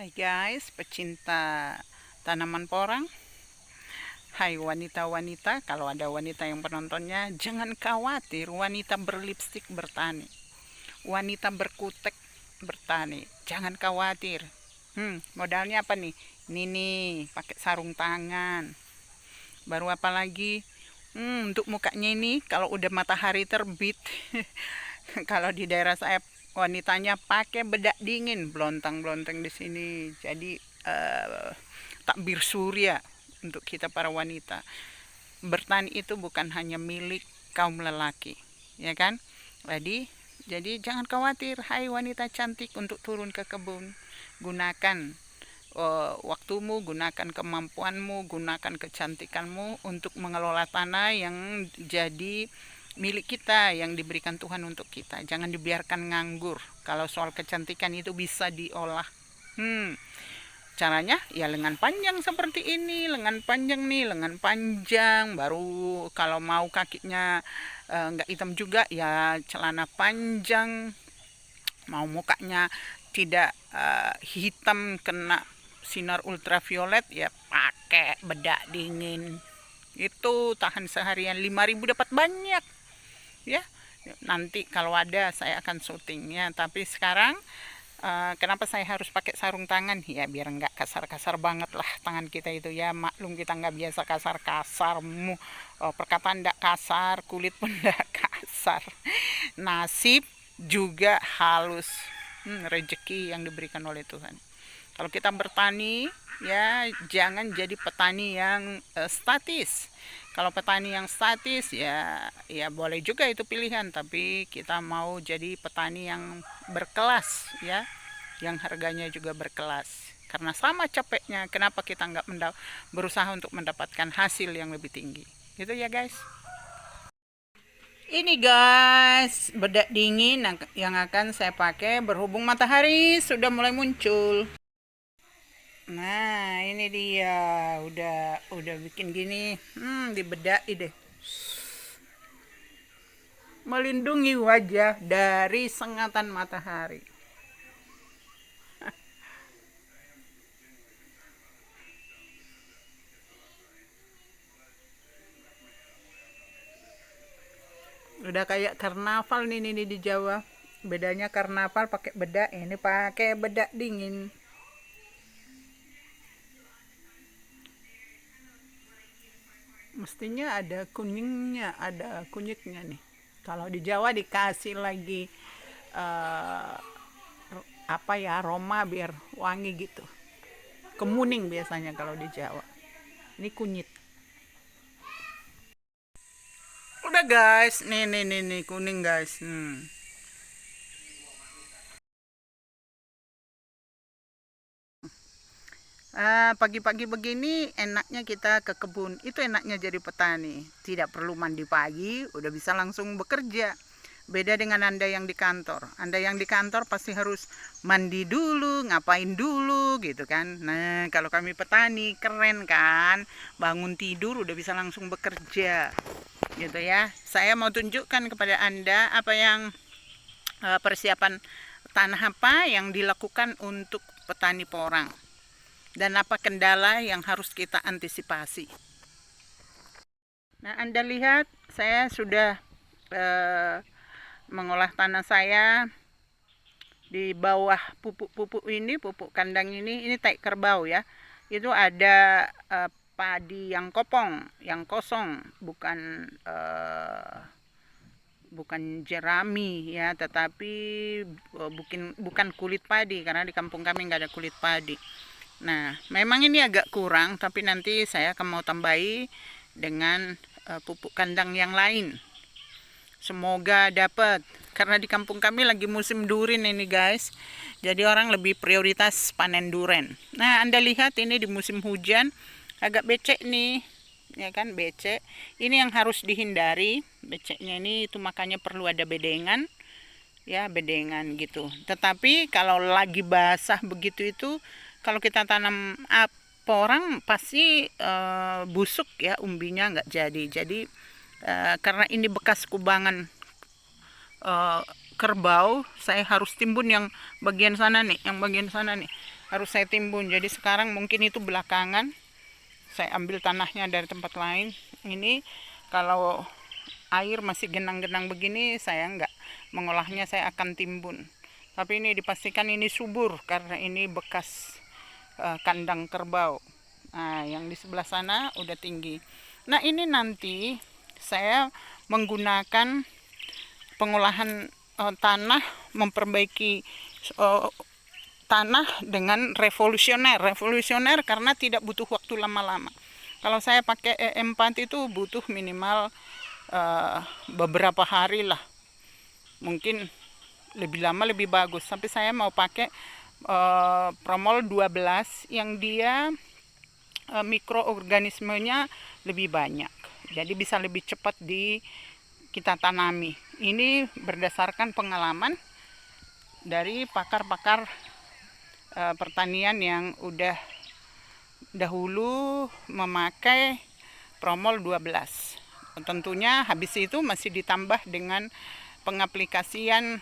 Hai guys, pecinta tanaman porang. Hai wanita-wanita, kalau ada wanita yang penontonnya, jangan khawatir wanita berlipstik bertani. Wanita berkutek bertani, jangan khawatir. Modalnya apa nih? Ini nih, pakai sarung tangan. Baru apa lagi? Untuk mukanya ini kalau udah matahari terbit, kalau di daerah saya wanitanya pakai bedak dingin, blontang-blontang di sini. Jadi takbir surya untuk kita para wanita. Bertani itu bukan hanya milik kaum lelaki, ya kan? Jadi jangan khawatir, hai wanita cantik, untuk turun ke kebun. Gunakan waktumu, gunakan kemampuanmu, gunakan kecantikanmu untuk mengelola tanah yang jadi milik kita, yang diberikan Tuhan untuk kita. Jangan dibiarkan nganggur. Kalau soal kecantikan itu bisa diolah. Caranya ya lengan panjang seperti ini, lengan panjang nih, lengan panjang. Baru kalau mau kakinya nggak hitam juga ya celana panjang. Mau mukanya tidak hitam kena sinar ultraviolet ya pakai bedak dingin. Itu tahan seharian 5.000 dapat banyak ya. Nanti kalau ada saya akan syutingnya, tapi sekarang kenapa saya harus pakai sarung tangan? Ya biar nggak kasar-kasar banget lah tangan kita itu ya. Maklum kita nggak biasa kasar-kasar. Perkataan nggak kasar, kulit pun nggak kasar. Nasib juga halus. Rezeki yang diberikan oleh Tuhan. Kalau kita bertani, ya jangan jadi petani yang statis. Kalau petani yang statis ya boleh juga itu pilihan, tapi kita mau jadi petani yang berkelas ya, yang harganya juga berkelas. Karena sama capeknya, kenapa kita nggak berusaha untuk mendapatkan hasil yang lebih tinggi? Gitu ya guys. Ini guys, bedak dingin yang akan saya pakai berhubung matahari sudah mulai muncul. Nah, ini dia udah bikin gini. Dibedai deh. Melindungi wajah dari sengatan matahari. Udah kayak karnaval nih di Jawa. Bedanya karnaval pakai bedak, ini pakai bedak dingin. Mestinya ada kuningnya, ada kunyitnya nih. Kalau di Jawa dikasih lagi uh, apa ya, aroma biar wangi gitu. Kemuning biasanya kalau di Jawa. Ini kunyit. Udah guys, nih kuning guys. Pagi-pagi begini enaknya kita ke kebun. Itu enaknya jadi petani. Tidak perlu mandi pagi, udah bisa langsung bekerja. Beda dengan Anda yang di kantor. Anda yang di kantor pasti harus mandi dulu, ngapain dulu gitu kan. Nah, kalau kami petani keren kan. Bangun tidur udah bisa langsung bekerja. Gitu ya. Saya mau tunjukkan kepada Anda apa yang persiapan tanah apa yang dilakukan untuk petani porang. Dan apa kendala yang harus kita antisipasi. Nah, Anda lihat saya sudah mengolah tanah saya di bawah pupuk ini, pupuk kandang ini tai kerbau ya. Itu ada padi yang kopong, yang kosong, bukan jerami ya, tetapi bukan kulit padi, karena di kampung kami nggak ada kulit padi. Nah, memang ini agak kurang, tapi nanti saya akan mau tambahi dengan pupuk kandang yang lain. Semoga dapat, karena di kampung kami lagi musim durian ini guys. Jadi orang lebih prioritas panen durian. Nah, Anda lihat ini di musim hujan agak becek nih. Ya kan, becek. Ini yang harus dihindari. Beceknya ini itu makanya perlu ada bedengan. Ya, bedengan gitu. Tetapi kalau lagi basah begitu itu, kalau kita tanam porang pasti busuk ya, umbinya nggak jadi. Jadi karena ini bekas kubangan kerbau, saya harus timbun yang bagian sana nih, harus saya timbun. Jadi sekarang mungkin itu belakangan saya ambil tanahnya dari tempat lain. Ini kalau air masih genang-genang begini saya nggak mengolahnya, saya akan timbun. Tapi ini dipastikan ini subur karena ini bekas kandang kerbau. Nah, yang di sebelah sana udah tinggi. Nah, ini nanti saya menggunakan pengolahan tanah, memperbaiki tanah dengan revolusioner karena tidak butuh waktu lama-lama. Kalau saya pakai E4 itu butuh minimal beberapa hari lah, mungkin lebih lama lebih bagus. Tapi saya mau pakai Promol 12 yang dia mikroorganismenya lebih banyak, jadi bisa lebih cepat kita tanami. Ini berdasarkan pengalaman dari pakar-pakar pertanian yang udah dahulu memakai Promol 12. Tentunya habis itu masih ditambah dengan pengaplikasian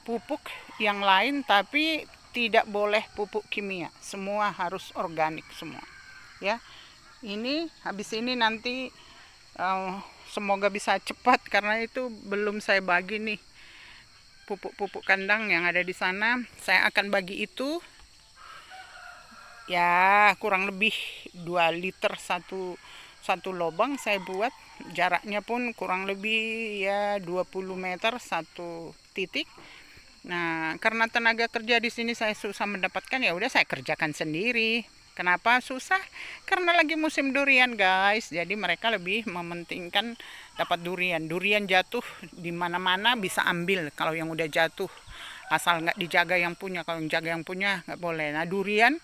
pupuk yang lain, tapi tidak boleh pupuk kimia, semua harus organik semua ya. Ini habis ini nanti semoga bisa cepat karena itu belum saya bagi nih pupuk-pupuk kandang yang ada di sana. Saya akan bagi itu ya kurang lebih 2 liter satu lubang saya buat. Jaraknya pun kurang lebih ya 20 meter satu titik. Nah, karena tenaga kerja di sini saya susah mendapatkan, ya udah saya kerjakan sendiri. Kenapa susah? Karena lagi musim durian, guys. Jadi mereka lebih mementingkan dapat durian. Durian jatuh di mana-mana bisa ambil kalau yang udah jatuh. Asal nggak dijaga yang punya. Kalau yang jaga yang punya nggak boleh. Nah, durian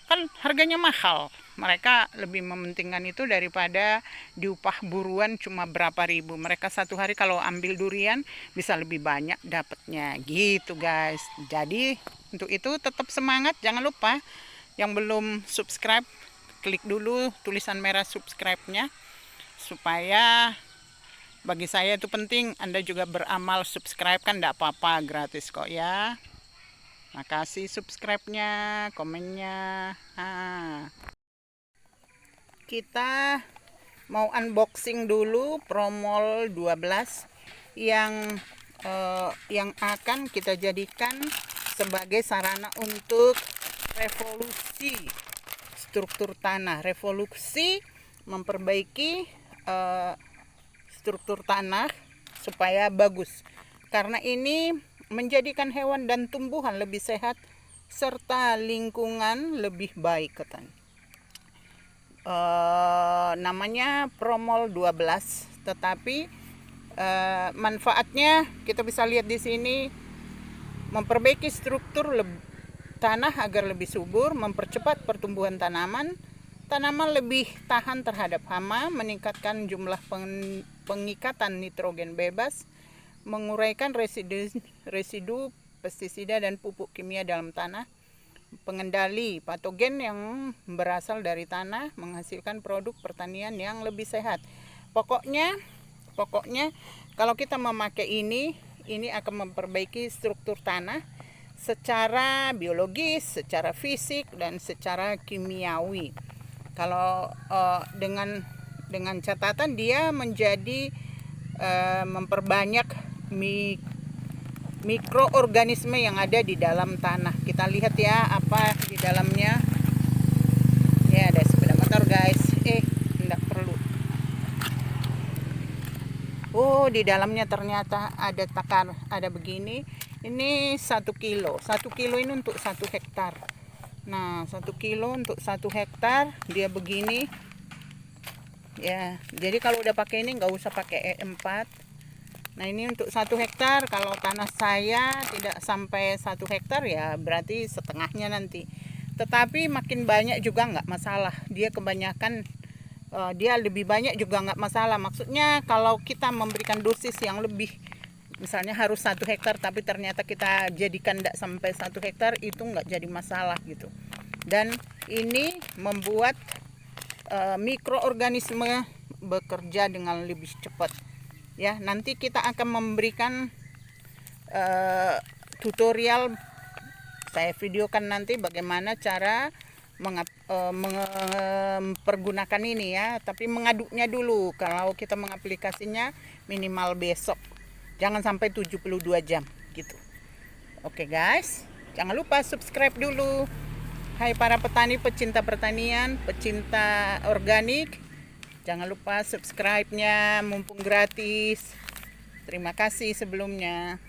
kan harganya mahal. Mereka lebih mementingkan itu daripada diupah buruan cuma berapa ribu. Mereka satu hari kalau ambil durian bisa lebih banyak dapatnya gitu, guys. Jadi untuk itu tetap semangat. Jangan lupa yang belum subscribe, klik dulu tulisan merah subscribe-nya, supaya bagi saya itu penting. Anda juga beramal subscribe, kan enggak apa-apa, gratis kok ya. Makasih subscribe-nya, komennya. Kita mau unboxing dulu Promol 12 yang akan kita jadikan sebagai sarana untuk revolusi struktur tanah, revolusi memperbaiki struktur tanah supaya bagus. Karena ini menjadikan hewan dan tumbuhan lebih sehat serta lingkungan lebih baik, katanya. Namanya Promol 12, tetapi manfaatnya kita bisa lihat di sini, memperbaiki struktur tanah agar lebih subur, mempercepat pertumbuhan tanaman lebih tahan terhadap hama, meningkatkan jumlah pengikatan nitrogen bebas, menguraikan residu pestisida dan pupuk kimia dalam tanah, pengendali patogen yang berasal dari tanah, menghasilkan produk pertanian yang lebih sehat. Pokoknya kalau kita memakai ini akan memperbaiki struktur tanah secara biologis, secara fisik, dan secara kimiawi. Kalau dengan catatan dia menjadi memperbanyak mikroorganisme yang ada di dalam tanah. Kita lihat ya apa di dalamnya. Ya, ada sepeda motor, guys. Tidak perlu. Oh, di dalamnya ternyata ada takar, ada begini. Ini 1 kilo. 1 kilo ini untuk 1 hektar. Nah, 1 kilo untuk 1 hektar dia begini. Ya, jadi kalau udah pakai ini nggak usah pakai E4. Nah, ini untuk 1 hektar. Kalau tanah saya tidak sampai 1 hektar ya berarti setengahnya nanti. Tetapi makin banyak juga nggak masalah. Dia kebanyakan dia lebih banyak juga nggak masalah. Maksudnya kalau kita memberikan dosis yang lebih, misalnya harus 1 hektar tapi ternyata kita jadikan tidak sampai 1 hektar, itu nggak jadi masalah gitu. Dan ini membuat mikroorganisme bekerja dengan lebih cepat. Ya, nanti kita akan memberikan tutorial saya videokan nanti bagaimana cara mempergunakan ini ya, tapi mengaduknya dulu. Kalau kita mengaplikasinya minimal besok, jangan sampai 72 jam gitu. Oke guys, jangan lupa subscribe dulu. Hai para petani, pecinta pertanian, pecinta organik, jangan lupa subscribe-nya mumpung gratis. Terima kasih sebelumnya.